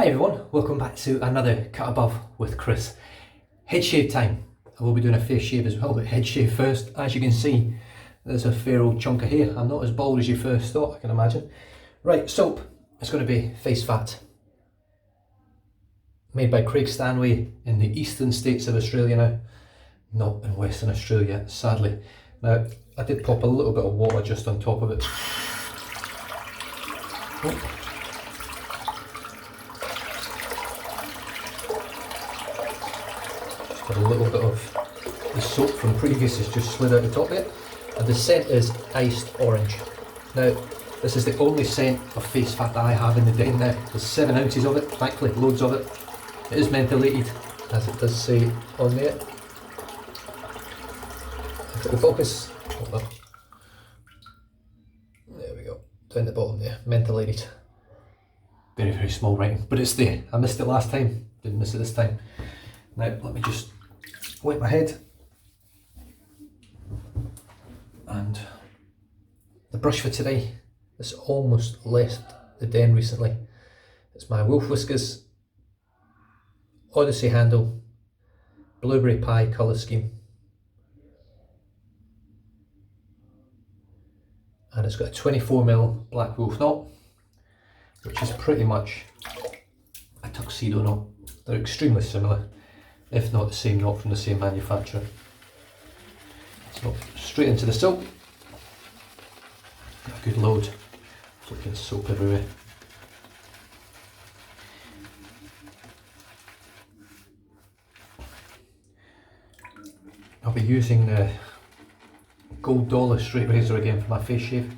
Hi everyone, welcome back to another Cut Above with Chris. Head shave time. I will be doing a face shave as well, but head shave first. As you can see, there's a fair old chunk of hair. I'm not as bald as you first thought, I can imagine. Right, soap. It's going to be Face Fat. Made by Craig Stanway in the eastern states of Australia now. Not in Western Australia, sadly. Now, I did pop a little bit of water just on top of it. Oh. A little bit of the soap from previous has just slid out the top of it, and the scent is iced orange. Now, this is the only scent of Face Fat that I have in the den now. There's 7 ounces of it, thankfully, loads of it. It is mentholated, as it does say on there. If it will focus, hold up. There we go, down the bottom there, mentholated. Very, very small writing, but it's there. I missed it last time, didn't miss it this time. Now, let me just wet my head, and the brush for today has almost left the den recently. It's my Wolf Whiskers Odyssey handle blueberry pie colour scheme, and it's got a 24mm black wolf knot, which is pretty much a tuxedo knot. They're extremely similar, if not the same knot from the same manufacturer. So straight into the soap. Got a good load. Flicking soap everywhere. I'll be using the Gold Dollar straight razor again for my face shave.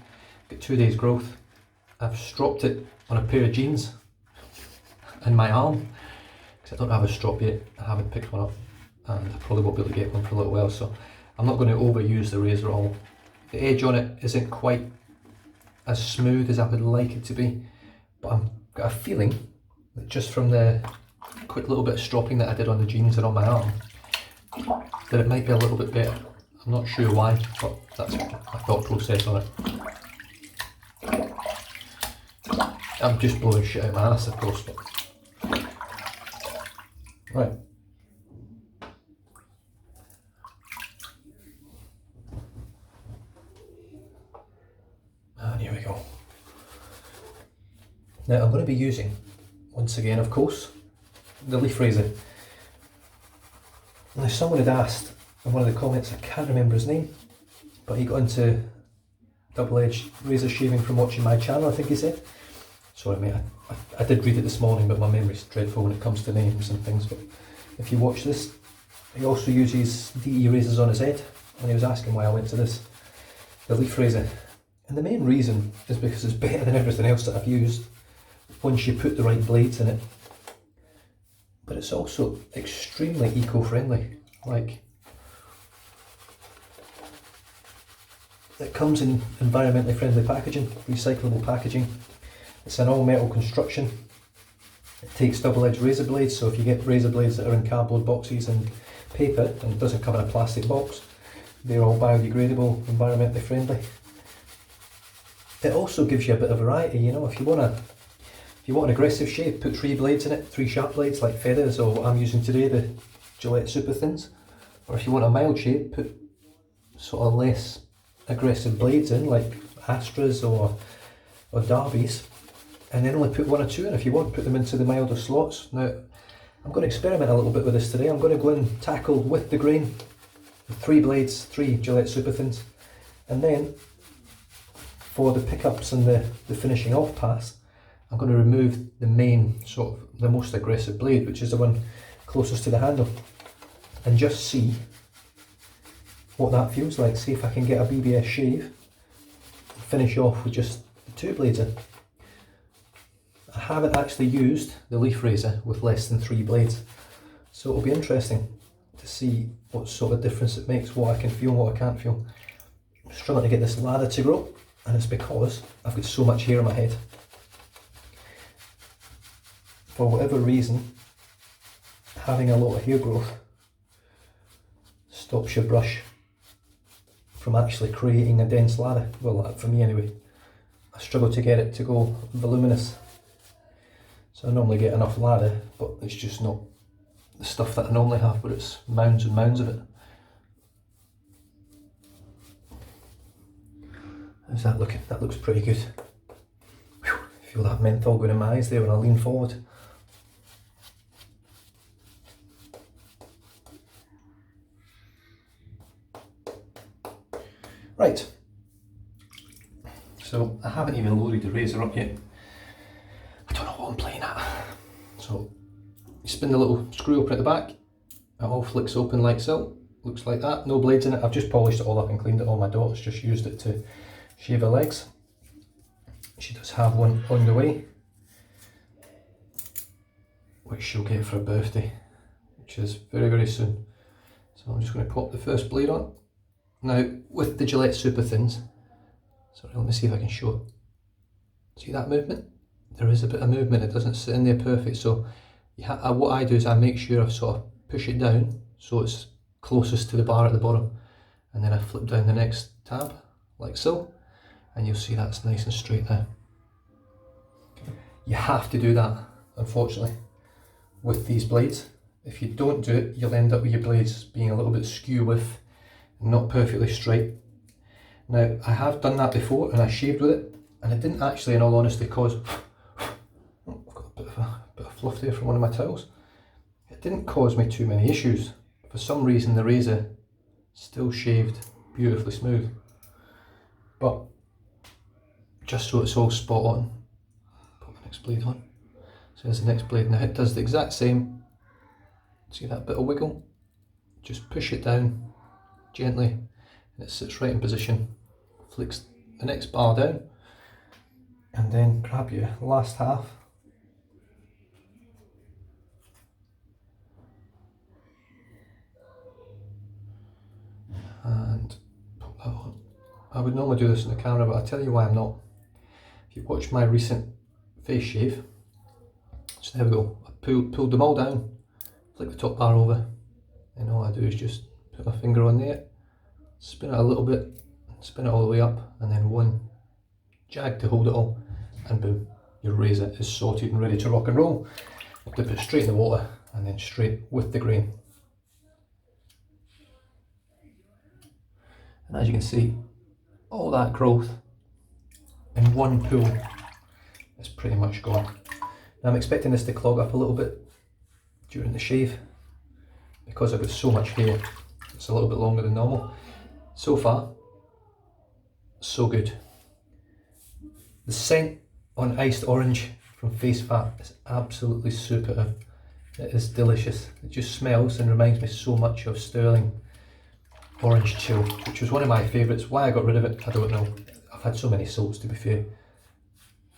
Got 2 days growth. I've stropped it on a pair of jeans and my arm. I don't have a strop yet, I haven't picked one up, and I probably won't be able to get one for a little while, so I'm not going to overuse the razor at all. The edge on it isn't quite as smooth as I would like it to be, but I've got a feeling that just from the quick little bit of stropping that I did on the jeans and on my arm, that it might be a little bit better. I'm not sure why, but that's my thought process on it. I'm just blowing shit out my ass, of course, but right. And here we go. Now I'm going to be using, once again of course, the leaf razor. Now someone had asked in one of the comments, I can't remember his name, but he got into double-edged razor shaving from watching my channel, I think he said. Sorry mate, I did read it this morning, but my memory's dreadful when it comes to names and things. But if you watch this, he also uses DE razors on his head, and he was asking why I went to this, the leaf razor. And the main reason is because it's better than everything else that I've used once you put the right blades in it. But it's also extremely eco-friendly. Like, it comes in environmentally friendly packaging, recyclable packaging. It's an all metal construction. It takes double-edged razor blades, so if you get razor blades that are in cardboard boxes and paper, and it doesn't come in a plastic box, they're all biodegradable, environmentally friendly. It also gives you a bit of variety, you know, if you want an aggressive shave, put 3 blades in it, 3 sharp blades like feathers, or what I'm using today, the Gillette Super Thins. Or if you want a mild shave, put sort of less aggressive blades in, like Astras or Darbys. And then only put 1 or 2 in if you want, put them into the milder slots. Now, I'm going to experiment a little bit with this today. I'm going to go and tackle with the grain, 3 blades, 3 Gillette Super Thins. And then, for the pickups and the finishing off pass, I'm going to remove the main, sort of, the most aggressive blade, which is the one closest to the handle. And just see what that feels like. See if I can get a BBS shave, and finish off with just the 2 blades in. I haven't actually used the leaf razor with less than 3 blades, so it'll be interesting to see what sort of difference it makes, what I can feel and what I can't feel. I'm struggling to get this lather to grow, and it's because I've got so much hair on my head. For whatever reason, having a lot of hair growth stops your brush from actually creating a dense lather. Well, for me anyway. I struggle to get it to go voluminous. So I normally get enough lather, but it's just not the stuff that I normally have, but it's mounds and mounds of it. How's that looking? That looks pretty good. Whew, feel that menthol going in my eyes there when I lean forward. Right, so I haven't even loaded the razor up yet. I don't know what I'm playing at. So you spin the little screw open at the back, it all flicks open like so, looks like that, no blades in it. I've just polished it all up and cleaned it. All my daughter's just used it to shave her legs. She does have one on the way, which she'll get for her birthday, which is very, very soon. So I'm just going to pop the first blade on. Now, with the Gillette Super Thins, sorry, let me see if I can show it. See that movement? There is a bit of movement, it doesn't sit in there perfect. So what I do is I make sure I sort of push it down so it's closest to the bar at the bottom, and then I flip down the next tab, like so, and you'll see that's nice and straight there. You have to do that, unfortunately, with these blades. If you don't do it, you'll end up with your blades being a little bit skew with, not perfectly straight. Now, I have done that before and I shaved with it, and it didn't actually, in all honesty, cause oh, I've got a bit of fluff there from one of my towels. It didn't cause me too many issues. For some reason the razor still shaved beautifully smooth. But just so it's all spot on, put the next blade on. So there's the next blade. Now it does the exact same. See that bit of wiggle? Just push it down gently and it sits right in position. Flicks the next bar down and then grab your last half and put that on. I would normally do this in the camera, but I'll tell you why I'm not. If you watch my recent face shave, so there we go, I pulled them all down, flick the top bar over, and all I do is just put my finger on there, spin it a little bit, spin it all the way up, and then one jag to hold it all, and boom, your razor is sorted and ready to rock and roll. Dip it straight in the water and then straight with the grain. And as you can see, all that growth in one pull is pretty much gone. Now I'm expecting this to clog up a little bit during the shave because I've got so much hair. It's a little bit longer than normal. So far, so good. The scent on iced orange from Face Fat is absolutely superb. It is delicious. It just smells and reminds me so much of Sterling Orange Chill, which was one of my favourites. Why I got rid of it, I don't know. I've had so many soaps, to be fair,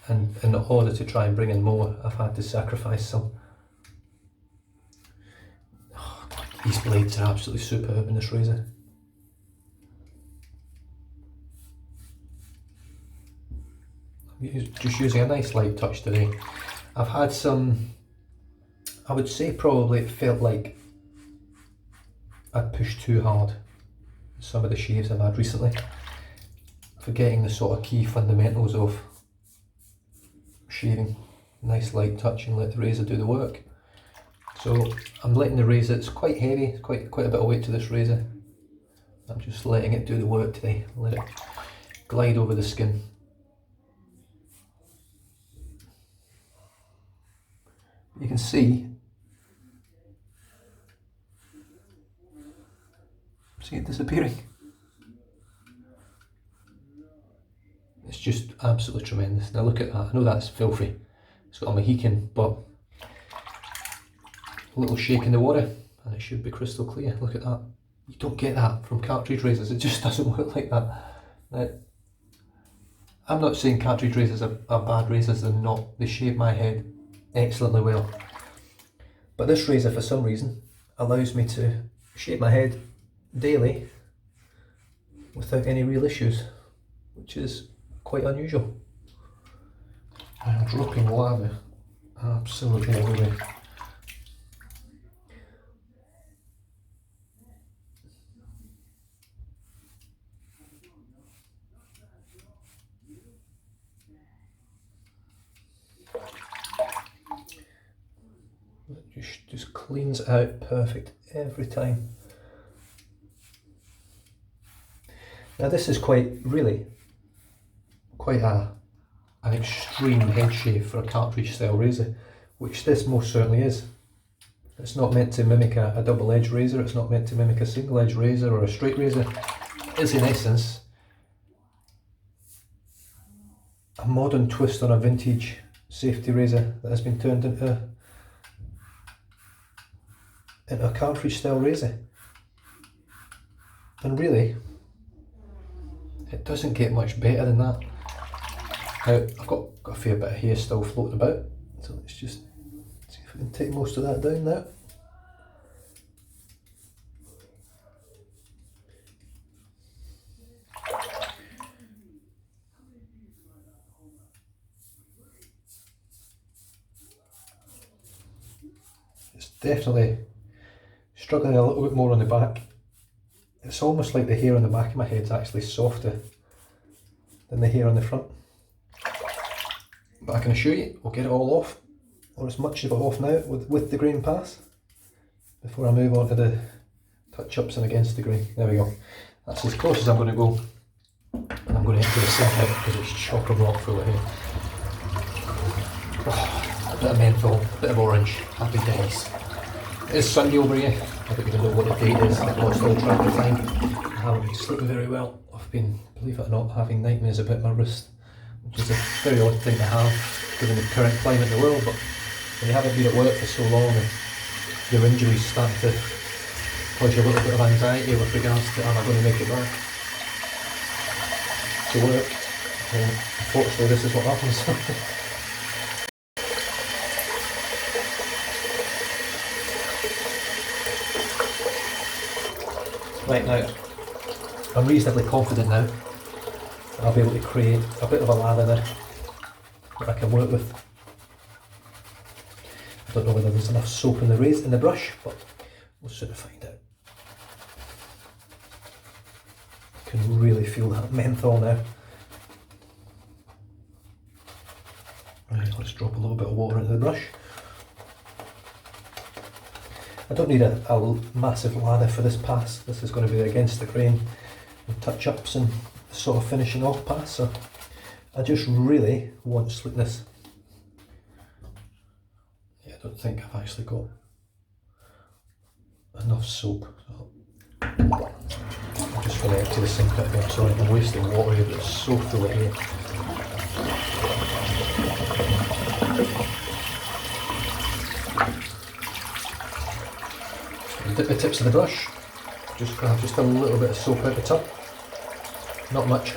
and in order to try and bring in more, I've had to sacrifice some. Oh, these blades are absolutely superb in this razor. Just using a nice light touch today. I've had some, I would say probably it felt like I'd pushed too hard some of the shaves I've had recently, forgetting the sort of key fundamentals of shaving. Nice light touch and let the razor do the work. So I'm letting the razor, it's quite heavy, it's quite a bit of weight to this razor. I'm just letting it do the work today, let it glide over the skin. You can see it disappearing. It's just absolutely tremendous. Now look at that. I know that's filthy. It's got a Mohican, but a little shake in the water and it should be crystal clear. Look at that. You don't get that from cartridge razors. It just doesn't work like that. Now, I'm not saying cartridge razors are bad razors. They're not. They shave my head excellently well. But this razor, for some reason, allows me to shave my head daily without any real issues, which is quite unusual. I'm dropping lava absolutely everywhere. cleans out perfect every time. Now this is quite an extreme head shave for a cartridge style razor, which this most certainly is. It's not meant to mimic a double edge razor, it's not meant to mimic a single edge razor or a straight razor. It's in essence a modern twist on a vintage safety razor that has been turned into a cartridge style razor. And really, it doesn't get much better than that. Now, I've got a fair bit of hair still floating about, so let's just see if we can take most of that down now. It's definitely struggling a little bit more on the back. It's almost like the hair on the back of my head's actually softer than the hair on the front. But I can assure you, we'll get it all off, or as much of it off now with the grain pass, before I move on to the touch-ups and against the grain. There we go. That's as close as I'm going to go. And I'm going to empty the sink out because it's chock-a-block full of hair. Oh, a bit of menthol, a bit of orange, happy days. It's Sunday over here. I don't even know what the date is. I've lost all track of time. I haven't been sleeping very well. I've been, believe it or not, having nightmares about my wrist, which is a very odd thing to have given the current climate in the world. But when you haven't been at work for so long and your injuries start to cause you a little bit of anxiety with regards to, am I going to make it back to work? And unfortunately, this is what happens. Right, now, I'm reasonably confident now that I'll be able to create a bit of a lather there that I can work with. I don't know whether there's enough soap in the brush, but we'll soon find out. I can really feel that menthol now. Right, let's drop a little bit of water into the brush. I don't need a massive lather for this pass. This is going to be against the grain and touch-ups and sort of finishing off pass, so I just really want slickness. Yeah, I don't think I've actually got enough soap. So I'm just going to empty the sink out again. Sorry, I'm wasting water here, but it's so full of hair. Dip the tips of the brush, just grab just a little bit of soap out the tub, not much.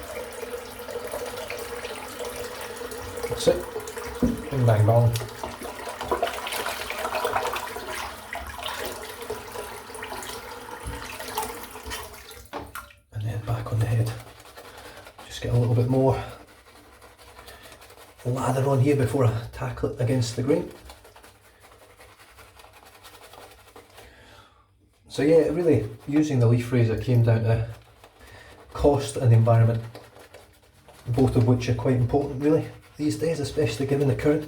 That's it, bing bang bong. And then back on the head, just get a little bit more lather on here before I tackle it against the grain. So yeah, really using the leaf razor came down to cost and the environment, both of which are quite important really these days, especially given the current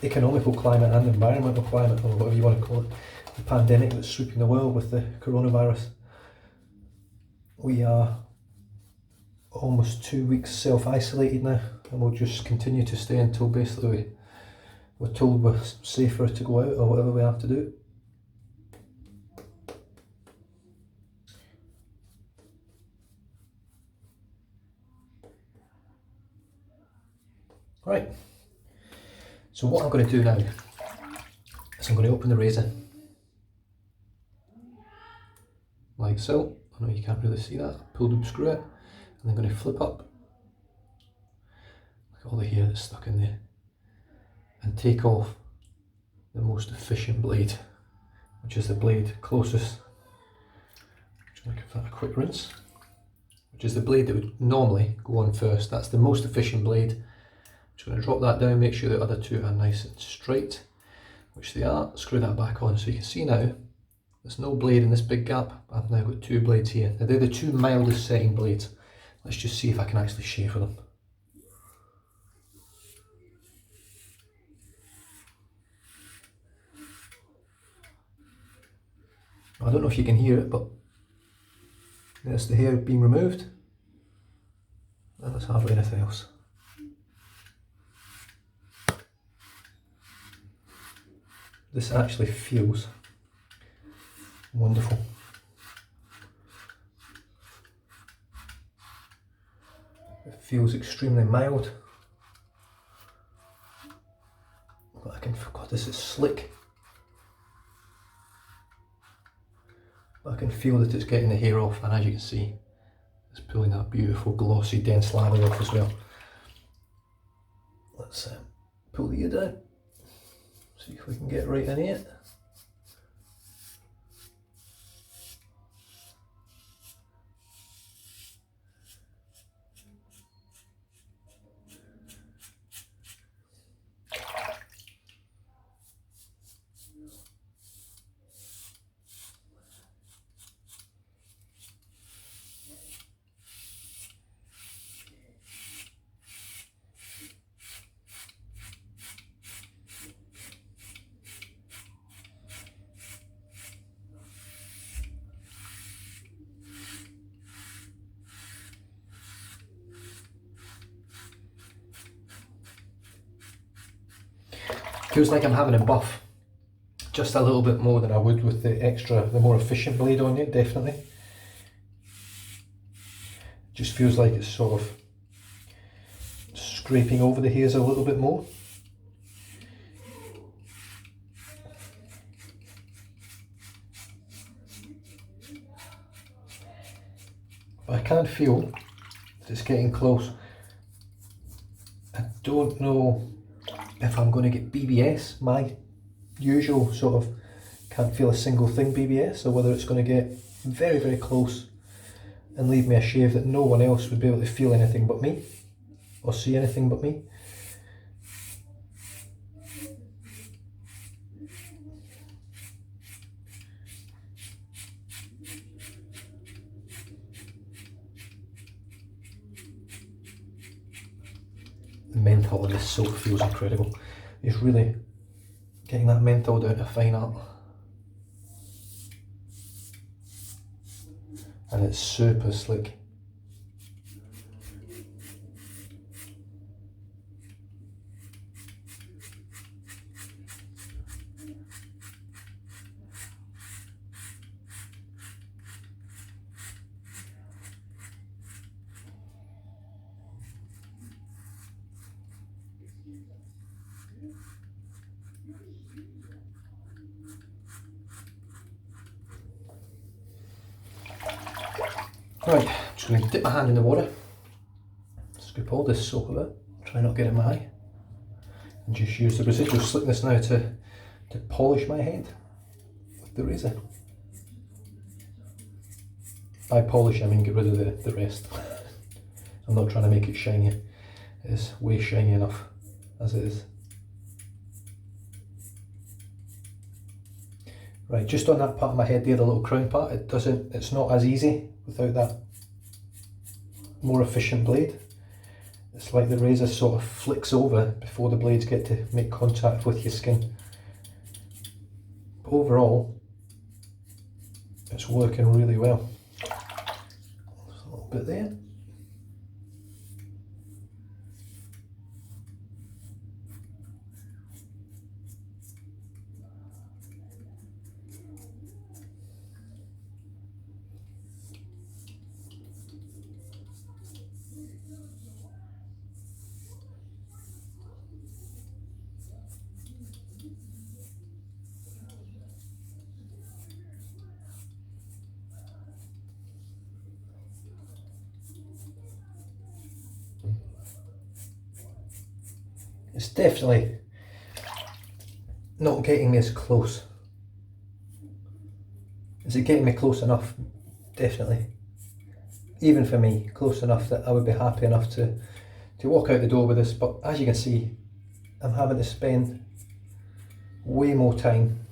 economical climate and environmental climate, or whatever you want to call it, the pandemic that's sweeping the world with the coronavirus. We are almost 2 weeks self-isolated now, and we'll just continue to stay until basically we're told we're safer to go out or whatever we have to do. Right, so what I'm going to do now is I'm going to open the razor, like so. I know you can't really see that. Pull the screw out, and I'm going to flip up. Look at all the hair that's stuck in there, and take off the most efficient blade, which is the blade closest. Just going to give that a quick rinse, which is the blade that would normally go on first. That's the most efficient blade. Just going to drop that down, make sure the other two are nice and straight, which they are. Screw that back on, so you can see now there's no blade in this big gap. I've now got two blades here. Now they're the two mildest setting blades. Let's just see if I can actually shave with them. I don't know if you can hear it, but there's the hair being removed. And there's hardly anything else. This actually feels wonderful. It feels extremely mild. But I can, God, this is slick. But I can feel that it's getting the hair off, and as you can see, it's pulling that beautiful glossy dense lather off as well. Let's pull the ear down, see if we can get right in it. Feels like I'm having a buff just a little bit more than I would with the more efficient blade on it, definitely. Just feels like it's sort of scraping over the hairs a little bit more. But I can feel that it's getting close. I don't know if I'm going to get BBS, my usual sort of can't feel a single thing BBS, or whether it's going to get very, very close and leave me a shave that no one else would be able to feel anything but me, or see anything but me. The menthol in this soap feels incredible. It's really getting that menthol down to fine art. And it's super slick. Right, I'm just going to dip my hand in the water, scoop all this soap out, try not to get in my eye, and just use the residual slickness now to polish my head with the razor. By polish I mean get rid of the rest. I'm not trying to make it shiny, it's way shiny enough as it is. Right, just on that part of my head there, the little crown part, it's not as easy without that more efficient blade. It's like the razor sort of flicks over before the blades get to make contact with your skin. But overall, it's working really well. There's a little bit there. It's definitely not getting me as close. Is it getting me close enough? Definitely. Even for me, close enough that I would be happy enough to walk out the door with this, but as you can see, I'm having to spend way more time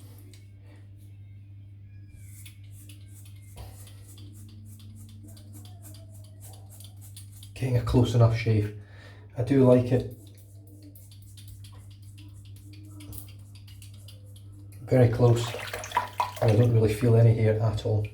getting a close enough shave. I do like it. Very close. and I don't really feel any hair at all.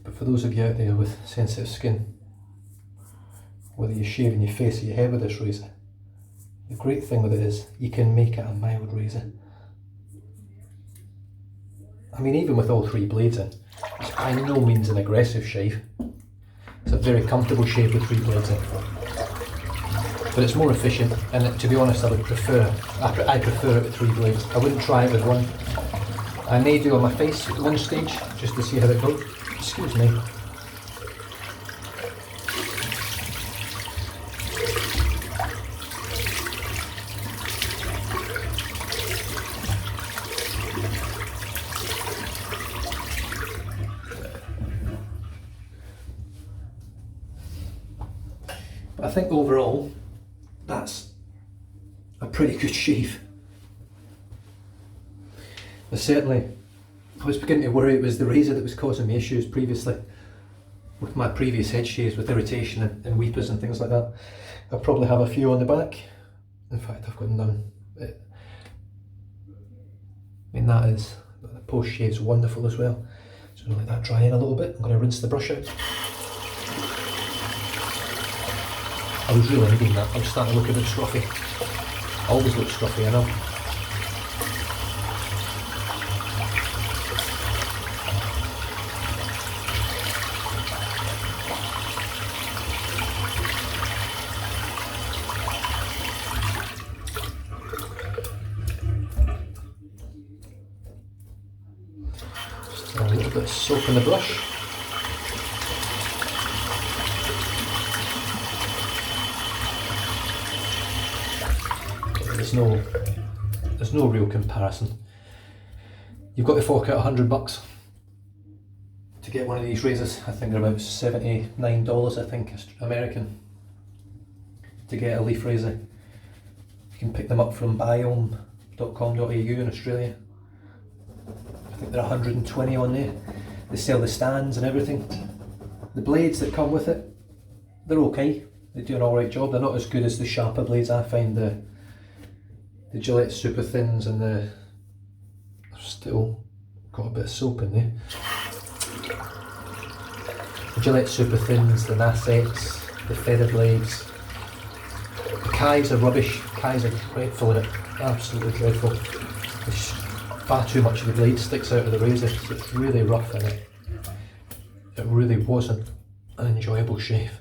But for those of you out there with sensitive skin, whether you're shaving your face or your hair with this razor, the great thing with it is you can make it a mild razor. I mean, even with all three blades in, it's by no means an aggressive shave. It's a very comfortable shave with three blades in. But it's more efficient, and to be honest, I prefer it with three blades. I wouldn't try it with one. I may do on my face at one stage, just to see how it goes. Excuse me. But I think overall, that's a pretty good shave. But certainly, I was beginning to worry it was the razor that was causing me issues previously with my previous head shaves, with irritation and weepers and things like that. I probably have a few on the back. In fact, I've got none. I mean, that is, the post shave's wonderful as well. So I'm going to let that dry in a little bit. I'm going to rinse the brush out. I was really needing that. I'm starting to look a bit scruffy. I always look scruffy, I know. Just a little bit of soap in the brush. There's no real comparison. You've got to fork out $100 to get one of these razors. I think they're about $79, I think, American, to get a leaf razor. You can pick them up from biome.com.au in Australia. I think they're 120 on there. They sell the stands and everything. The blades that come with it, they're okay. They do an alright job. They're not as good as the sharper blades. I find the Gillette Super Thins and I've still got a bit of soap in there. The Gillette Super Thins, the Nasex, the Feather Blades. The Kais are rubbish. Kais are dreadful in it. Absolutely dreadful. There's far too much of the blade sticks out of the razor, so it's really rough in it. It really wasn't an enjoyable shave.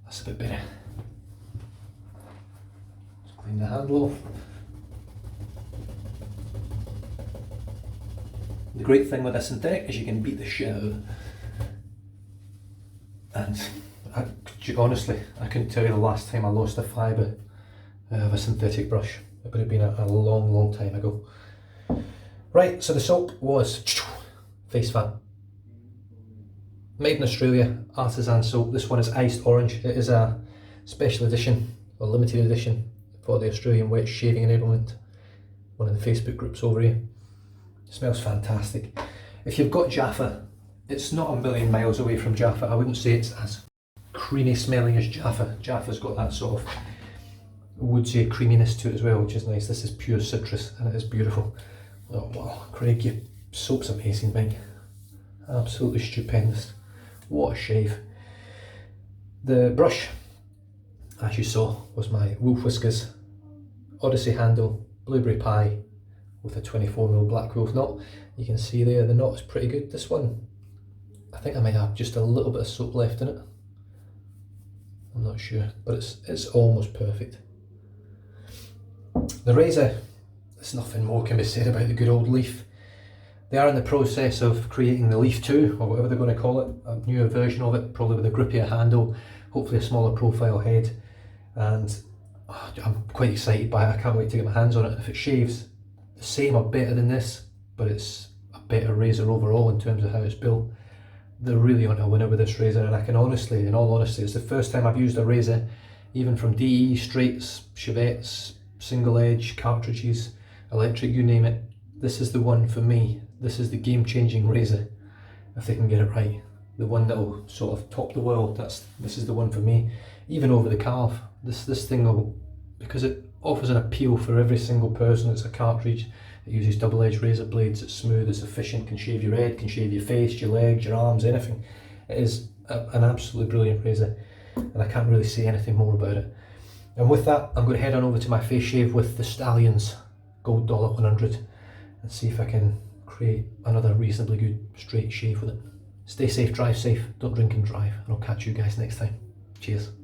That's a bit better. Just clean the handle off. The great thing with a synthetic is you can beat the shit out of it. And honestly, I couldn't tell you the last time I lost a fibre of a synthetic brush. It would have been a long, long time ago. Right, so the soap was Face Fat. Made in Australia, artisan soap. This one is iced orange. It is a special edition, or limited edition, for the Australian Wet Shaving Enablement, one of the Facebook groups over here. It smells fantastic. If you've got Jaffa, it's not a million miles away from Jaffa. I wouldn't say it's as creamy smelling as Jaffa. Jaffa's got that sort of woodsy creaminess to it as well, which is nice. This is pure citrus and it is beautiful. Oh wow, Craig, your soap's amazing, mate. Absolutely stupendous. What a shave. The brush, as you saw, was my Wolf Whiskers Odyssey handle blueberry pie with a 24mm Black Wolf knot. You can see there the knot is pretty good. This one, I think I might have just a little bit of soap left in it. I'm not sure, but it's almost perfect. The razor, there's nothing more can be said about the good old Leaf. They are in the process of creating the Leaf 2, or whatever they're going to call it, a newer version of it, probably with a grippier handle, hopefully a smaller profile head, and I'm quite excited by it. I can't wait to get my hands on it. If it shaves the same or better than this, but it's a better razor overall in terms of how it's built, they're really on a winner with this razor. And I can honestly, in all honesty, it's the first time I've used a razor, even from DE, Straights, Chevettes, single edge, cartridges, electric, you name it, this is the one for me. This is the game-changing razor, if they can get it right. The one that will sort of top the world. This is the one for me. Even over the calf, this thing will, because it offers an appeal for every single person. It's a cartridge. It uses double-edged razor blades. It's smooth. It's efficient. Can shave your head. Can shave your face, your legs, your arms, anything. It is an absolutely brilliant razor, and I can't really say anything more about it. And with that, I'm going to head on over to my face shave with the Stallions Gold Dollar 100 and see if I can create another reasonably good straight shave with it. Stay safe, drive safe, don't drink and drive, and I'll catch you guys next time. Cheers.